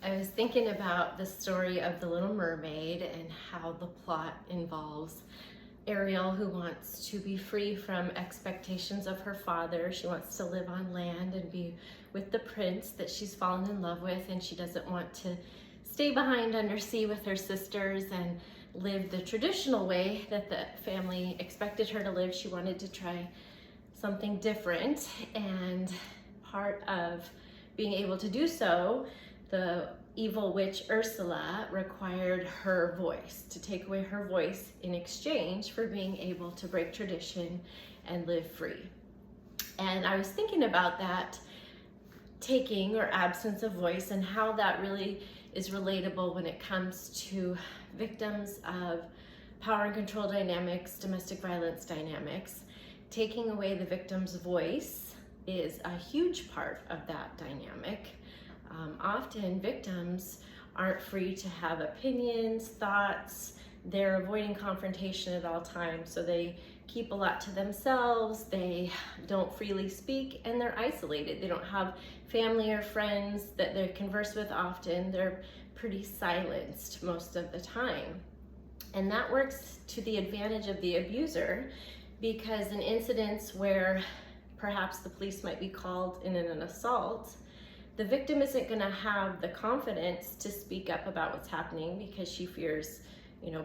I was thinking about the story of the Little Mermaid and how the plot involves Ariel, who wants to be free from expectations of her father. She wants to live on land and be with the prince that she's fallen in love with, and she doesn't want to stay behind undersea with her sisters and live the traditional way that the family expected her to live. She wanted to try something different, and part of being able to do so, the evil witch Ursula required her voice, to take away her voice in exchange for being able to break tradition and live free. And I was thinking about that taking or absence of voice and how that really is relatable when it comes to victims of power and control dynamics, domestic violence dynamics. Taking away the victim's voice is a huge part of that dynamic. Often victims aren't free to have opinions, thoughts. They're avoiding confrontation at all times, so they keep a lot to themselves. They don't freely speak, and they're isolated. They don't have family or friends that they converse with often. They're pretty silenced most of the time. And that works to the advantage of the abuser, because in incidents where perhaps the police might be called in an assault, the victim isn't going to have the confidence to speak up about what's happening because she fears,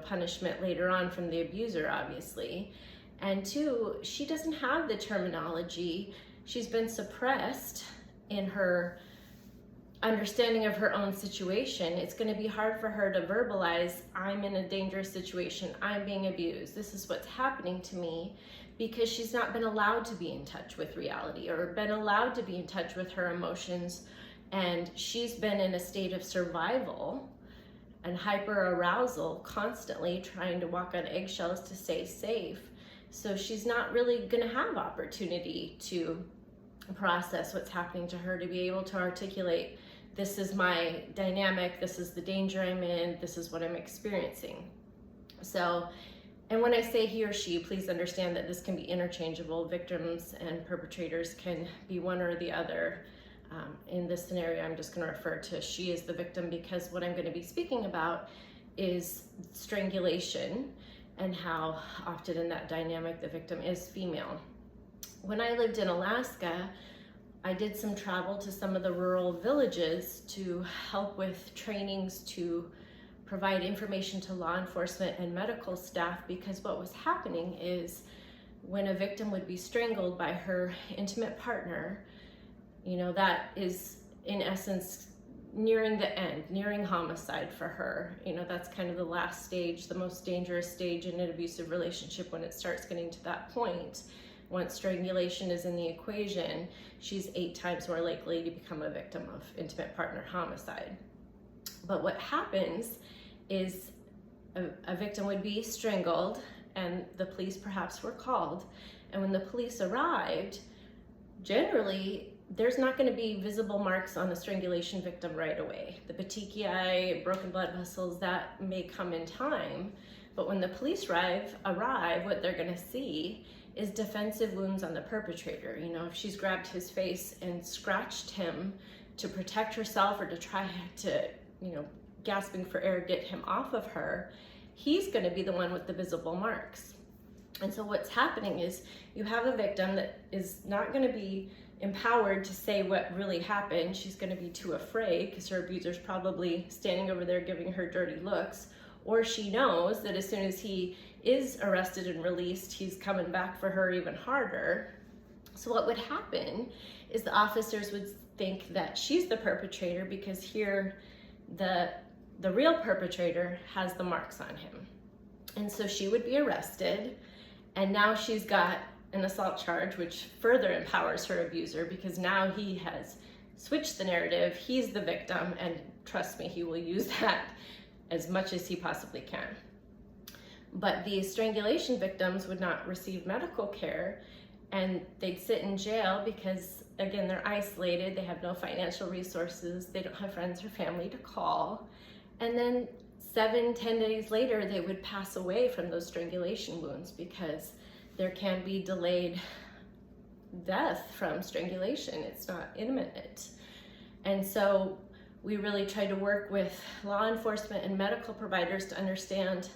punishment later on from the abuser, obviously. And two, she doesn't have the terminology. She's been suppressed in her understanding of her own situation. It's going to be hard for her to verbalize, I'm in a dangerous situation, I'm being abused, this is what's happening to me, because she's not been allowed to be in touch with reality or been allowed to be in touch with her emotions. And she's been in a state of survival and hyper arousal, constantly trying to walk on eggshells to stay safe. So she's not really going to have opportunity to process what's happening to her, to be able to articulate, this is my dynamic, this is the danger I'm in, this is what I'm experiencing. So, and when I say he or she, please understand that this can be interchangeable. Victims and perpetrators can be one or the other. In this scenario, I'm just going to refer to she as the victim, because what I'm going to be speaking about is strangulation and how often in that dynamic the victim is female. When I lived in Alaska, I did some travel to some of the rural villages to help with trainings to provide information to law enforcement and medical staff, because what was happening is when a victim would be strangled by her intimate partner, that is in essence nearing the end, nearing homicide for her. That's kind of the last stage, the most dangerous stage in an abusive relationship, when it starts getting to that point. Once strangulation is in the equation, she's 8 times more likely to become a victim of intimate partner homicide. But what happens is a victim would be strangled, and the police perhaps were called. And when the police arrived, generally, there's not going to be visible marks on a strangulation victim right away. The petechiae, broken blood vessels, that may come in time. But when the police arrive, what they're going to see is defensive wounds on the perpetrator. If she's grabbed his face and scratched him to protect herself or to try to, gasping for air, get him off of her, he's going to be the one with the visible marks. And so what's happening is you have a victim that is not going to be empowered to say what really happened. She's going to be too afraid because her abuser's probably standing over there giving her dirty looks, or she knows that as soon as he is arrested and released, he's coming back for her even harder. So what would happen is the officers would think that she's the perpetrator, because here the real perpetrator has the marks on him. And so she would be arrested, and now she's got an assault charge, which further empowers her abuser, because now he has switched the narrative. He's the victim, and trust me, he will use that as much as he possibly can. But the strangulation victims would not receive medical care, and they'd sit in jail because, again, they're isolated, they have no financial resources, they don't have friends or family to call. And then 7-10 days later, they would pass away from those strangulation wounds, because there can be delayed death from strangulation. It's not imminent. And so we really try to work with law enforcement and medical providers to understand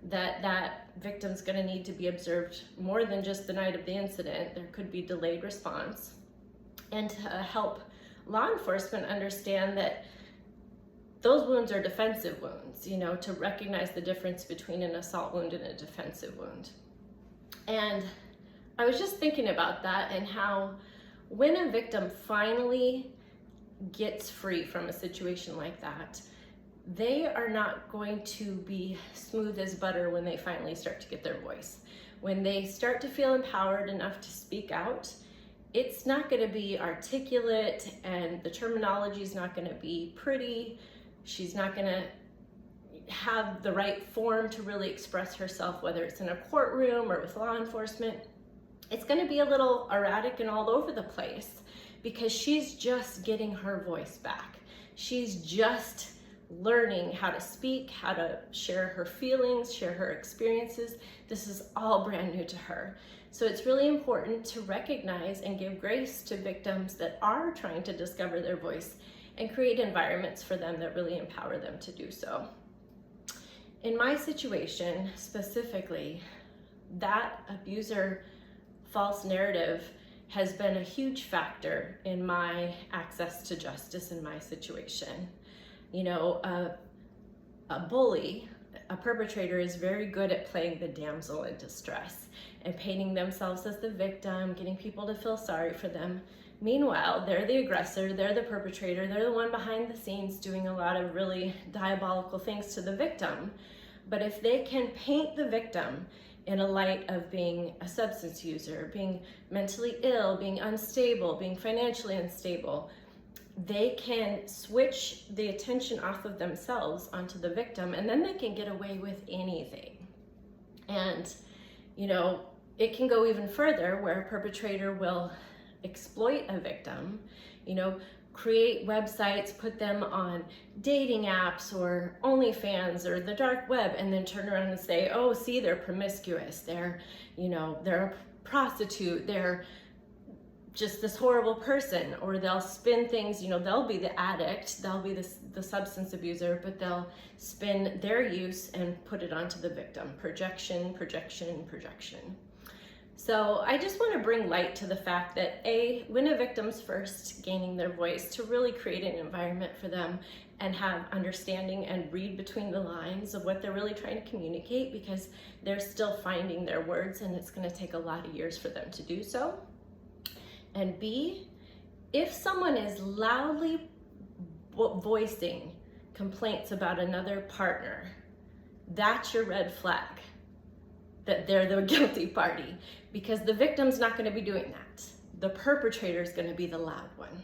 that that victim's going to need to be observed more than just the night of the incident. There could be delayed response, and to help law enforcement understand that those wounds are defensive wounds, to recognize the difference between an assault wound and a defensive wound. And I was just thinking about that, and how when a victim finally gets free from a situation like that, they are not going to be smooth as butter when they finally start to get their voice. When they start to feel empowered enough to speak out, it's not going to be articulate, and the terminology is not going to be pretty. She's not going to have the right form to really express herself, whether it's in a courtroom or with law enforcement. It's going to be a little erratic and all over the place, because she's just getting her voice back. She's just learning how to speak, how to share her feelings, share her experiences. This is all brand new to her. So it's really important to recognize and give grace to victims that are trying to discover their voice, and create environments for them that really empower them to do so. In my situation specifically, that abuser false narrative has been a huge factor in my access to justice in my situation. A bully, a perpetrator, is very good at playing the damsel in distress and painting themselves as the victim, getting people to feel sorry for them. Meanwhile, they're the aggressor, they're the perpetrator, they're the one behind the scenes doing a lot of really diabolical things to the victim. But if they can paint the victim in a light of being a substance user, being mentally ill, being unstable, being financially unstable, they can switch the attention off of themselves onto the victim, and then they can get away with anything. And, it can go even further, where a perpetrator will exploit a victim, create websites, put them on dating apps or OnlyFans or the dark web, and then turn around and say, oh, see, they're promiscuous, they're a prostitute, they're just this horrible person. Or they'll spin things, they'll be the addict, they'll be the substance abuser, but they'll spin their use and put it onto the victim. Projection, projection, projection. So I just want to bring light to the fact that when a victim's first gaining their voice, to really create an environment for them and have understanding and read between the lines of what they're really trying to communicate, because they're still finding their words, and it's going to take a lot of years for them to do so. And B, if someone is loudly voicing complaints about another partner, that's your red flag that they're the guilty party, because the victim's not going to be doing that. The perpetrator is going to be the loud one.